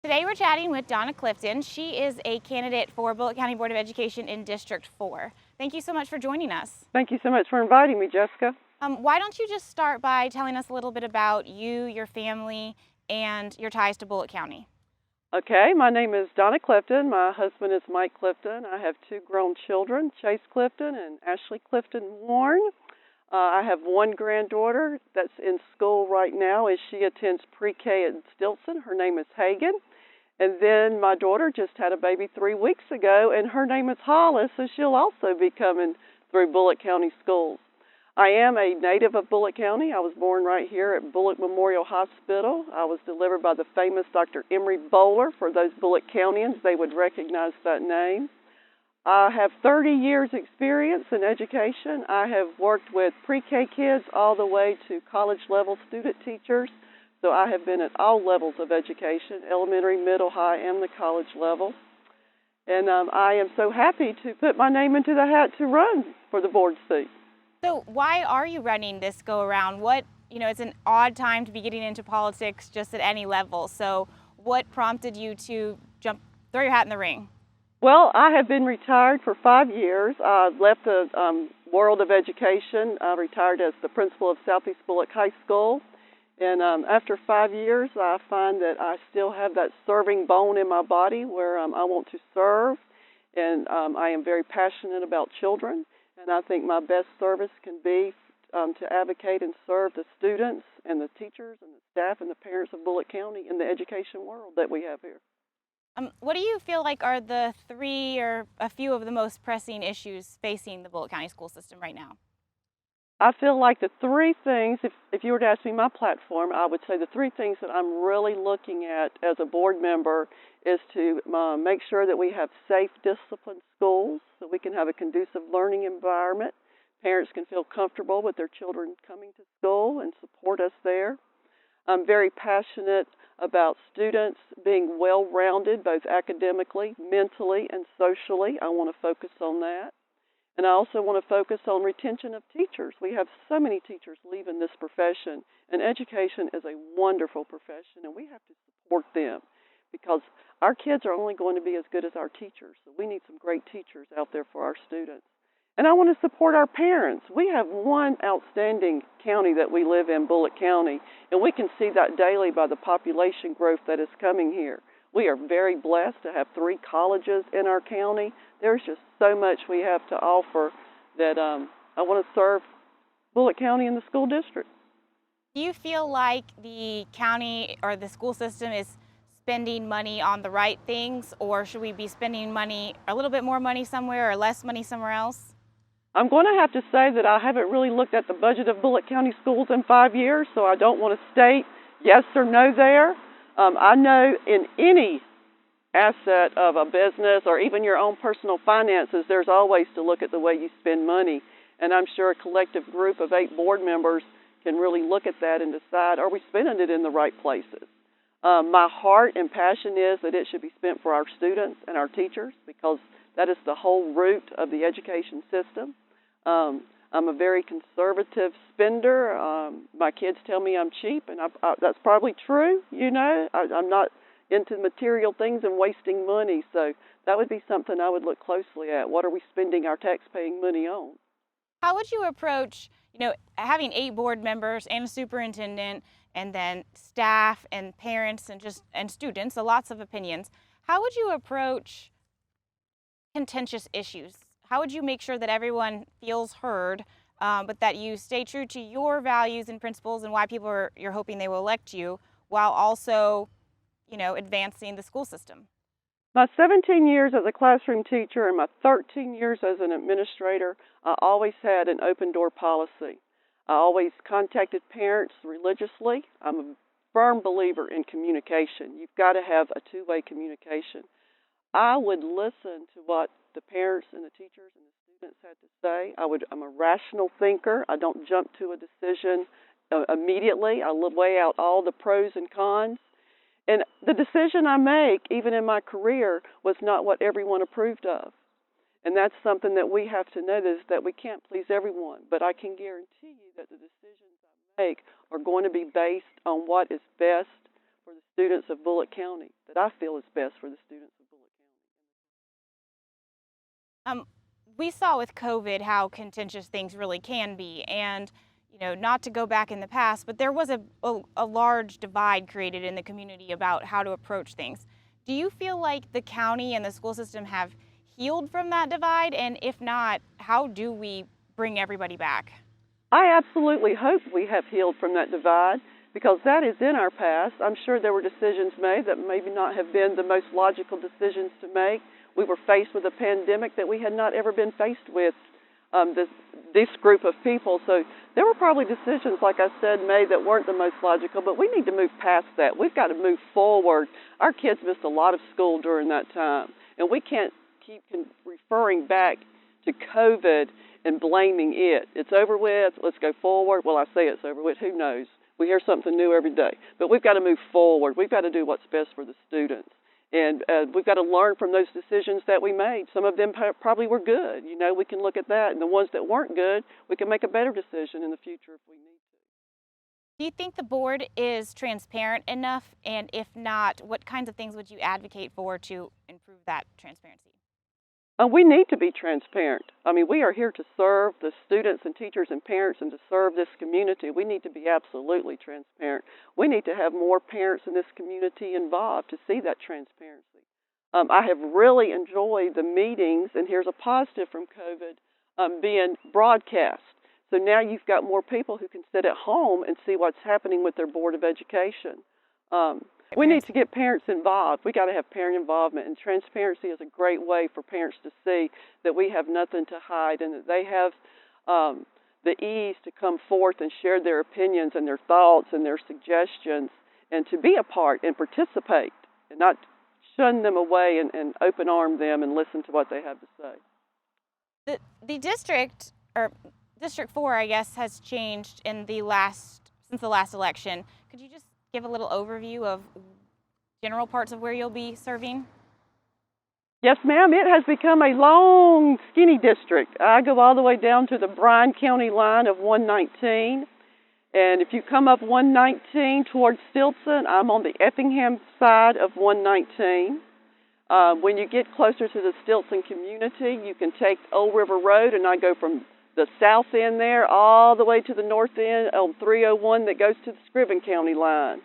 Today we're chatting with Donna Clifton. She is a candidate for Bulloch County Board of Education in District 4. Thank you so much for joining us. Thank you so much for inviting me, Jessica. Why don't you just start by telling us a little bit about you, your family, and your ties to Bulloch County? Okay, my name is Donna Clifton. My husband is Mike Clifton. I have two grown children, Chase Clifton and Ashley Clifton Warren. I have one granddaughter that's in school right now as she attends pre-K at Stilson. Her name is Hagen. And then my daughter just had a baby 3 weeks ago, and her name is Hollis, so she'll also be coming through Bulloch County schools. I am a native of Bulloch County. I was born right here at Bulloch Memorial Hospital. I was delivered by the famous Dr. Emery Bowler. For those Bulloch Countians, they would recognize that name. I have 30 years experience in education. I have worked with pre-K kids all the way to college-level student teachers. So I have been at all levels of education, elementary, middle, high, and the college level. And I am so happy to put my name into the hat to run for the board seat. So why are you running this go-around? It's an odd time to be getting into politics just at any level. So what prompted you to throw your hat in the ring? Well, I have been retired for 5 years. I left the world of education. I retired as the principal of Southeast Bulloch High School. And after 5 years, I find that I still have that serving bone in my body where I want to serve. And I am very passionate about children. And I think my best service can be to advocate and serve the students and the teachers and the staff and the parents of Bulloch County in the education world that we have here. What do you feel like are the three or a few of the most pressing issues facing the Bulloch County school system right now? I feel like the three things, if you were to ask me my platform, I would say the three things that I'm really looking at as a board member is to make sure that we have safe, disciplined schools so we can have a conducive learning environment. Parents can feel comfortable with their children coming to school and support us there. I'm very passionate about students being well-rounded, both academically, mentally, and socially. I want to focus on that. And I also want to focus on retention of teachers. We have so many teachers leaving this profession, and education is a wonderful profession, and we have to support them because our kids are only going to be as good as our teachers. So we need some great teachers out there for our students. And I want to support our parents. We have one outstanding county that we live in, Bulloch County, and we can see that daily by the population growth that is coming here. We are very blessed to have 3 colleges in our county. There's just so much we have to offer that I want to serve Bulloch County and the school district. Do you feel like the county or the school system is spending money on the right things, or should we be spending money, a little bit more money somewhere or less money somewhere else? I'm going to have to say that I haven't really looked at the budget of Bulloch County schools in 5 years, so I don't want to state yes or no there. I know in any asset of a business or even your own personal finances, there's always to look at the way you spend money. And I'm sure a collective group of 8 board members can really look at that and decide, are we spending it in the right places? My heart and passion is that it should be spent for our students and our teachers because that is the whole root of the education system. I'm a very conservative spender. My kids tell me I'm cheap, and that's probably true. I'm not into material things and wasting money, so that would be something I would look closely at. What are we spending our tax-paying money on? How would you approach, having 8 board members and a superintendent, and then staff and parents and students, so lots of opinions? How would you approach contentious issues? How would you make sure that everyone feels heard, but that you stay true to your values and principles and why you're hoping they will elect you, while also, advancing the school system? My 17 years as a classroom teacher and my 13 years as an administrator, I always had an open door policy. I always contacted parents religiously. I'm a firm believer in communication. You've got to have a two-way communication. I would listen to what the parents and the teachers and the students had to say. I'm a rational thinker. I don't jump to a decision immediately. I weigh out all the pros and cons. And the decision I make, even in my career, was not what everyone approved of. And that's something that we have to know, is that we can't please everyone. But I can guarantee you that the decisions I make are going to be based on what is best for the students of Bulloch County, that I feel is best for the students of Bulloch County. We saw with COVID how contentious things really can be, and not to go back in the past, but there was a large divide created in the community about how to approach things. Do you feel like the county and the school system have healed from that divide? And if not, how do we bring everybody back? I absolutely hope we have healed from that divide, because that is in our past. I'm sure there were decisions made that maybe not have been the most logical decisions to make. We were faced with a pandemic that we had not ever been faced with, this group of people. So there were probably decisions, like I said, made that weren't the most logical, but we need to move past that. We've got to move forward. Our kids missed a lot of school during that time, and we can't keep referring back to COVID and blaming it. It's over with, let's go forward. Well, I say it's over with, who knows? We hear something new every day. But we've got to move forward. We've got to do what's best for the students. And we've got to learn from those decisions that we made. Some of them probably were good. We can look at that. And the ones that weren't good, we can make a better decision in the future if we need to. Do you think the board is transparent enough? And if not, what kinds of things would you advocate for to improve that transparency? We need to be transparent. We are here to serve the students and teachers and parents and to serve this community. We need to be absolutely transparent. We need to have more parents in this community involved to see that transparency. I have really enjoyed the meetings, and here's a positive from COVID, being broadcast. So now you've got more people who can sit at home and see what's happening with their Board of Education. We need to get parents involved. We got to have parent involvement, and transparency is a great way for parents to see that we have nothing to hide and that they have the ease to come forth and share their opinions and their thoughts and their suggestions, and to be a part and participate and not shun them away and open arm them and listen to what they have to say. The district, or District 4, I guess, has changed since the last election. Could you just give a little overview of general parts of where you'll be serving? Yes, ma'am. It has become a long, skinny district. I go all the way down to the Bryan County line of 119. And if you come up 119 towards Stilson, I'm on the Effingham side of 119. When you get closer to the Stilson community, you can take Old River Road, and I go from the south end there all the way to the north end on 301 that goes to the Scriven County line.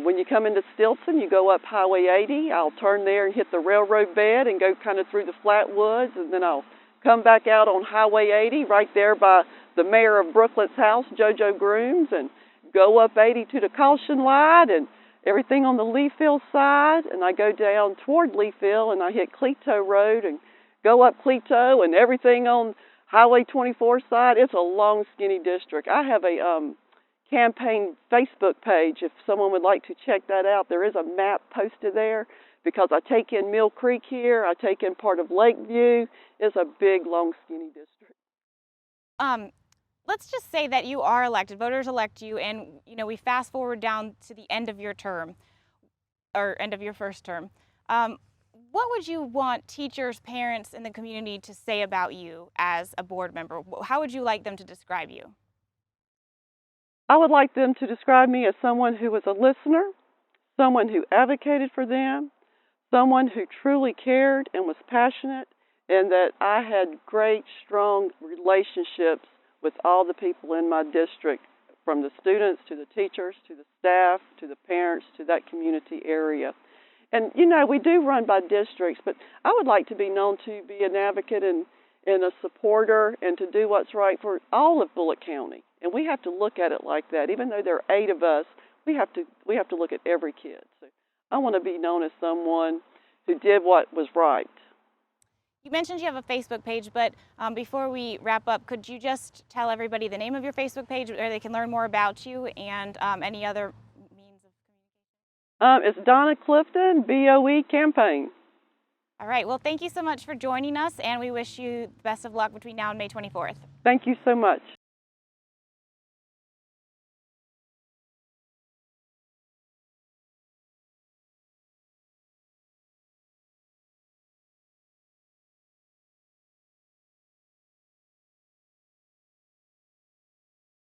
When you come into Stilson, you go up Highway 80. I'll turn there and hit the railroad bed and go kind of through the flat woods, and then I'll come back out on Highway 80 right there by the mayor of Brooklet's house, JoJo Grooms, and go up 80 to the caution light and everything on the Leafield side, and I go down toward Leafield and I hit Cleto Road and go up Cleto and everything on Highway 24 side. It's a long, skinny district. I have a campaign Facebook page if someone would like to check that out. There is a map posted there because I take in Mill Creek here. I take in part of Lakeview. It's a big, long, skinny district. Let's just say that you are elected, voters elect you, and we fast forward down to the end of your term, or end of your first term. What would you want teachers, parents, and the community to say about you as a board member? How would you like them to describe you? I would like them to describe me as someone who was a listener, someone who advocated for them, someone who truly cared and was passionate, and that I had great, strong relationships with all the people in my district, from the students to the teachers to the staff to the parents to that community area. And, we do run by districts, but I would like to be known to be an advocate and a supporter and to do what's right for all of Bulloch County. And we have to look at it like that. Even though there are 8 of us, we have to look at every kid. So I want to be known as someone who did what was right. You mentioned you have a Facebook page, but before we wrap up, could you just tell everybody the name of your Facebook page where they can learn more about you and any other means of communication? It's Donna Clifton, BOE campaign. All right. Well, thank you so much for joining us, and we wish you the best of luck between now and May 24th. Thank you so much.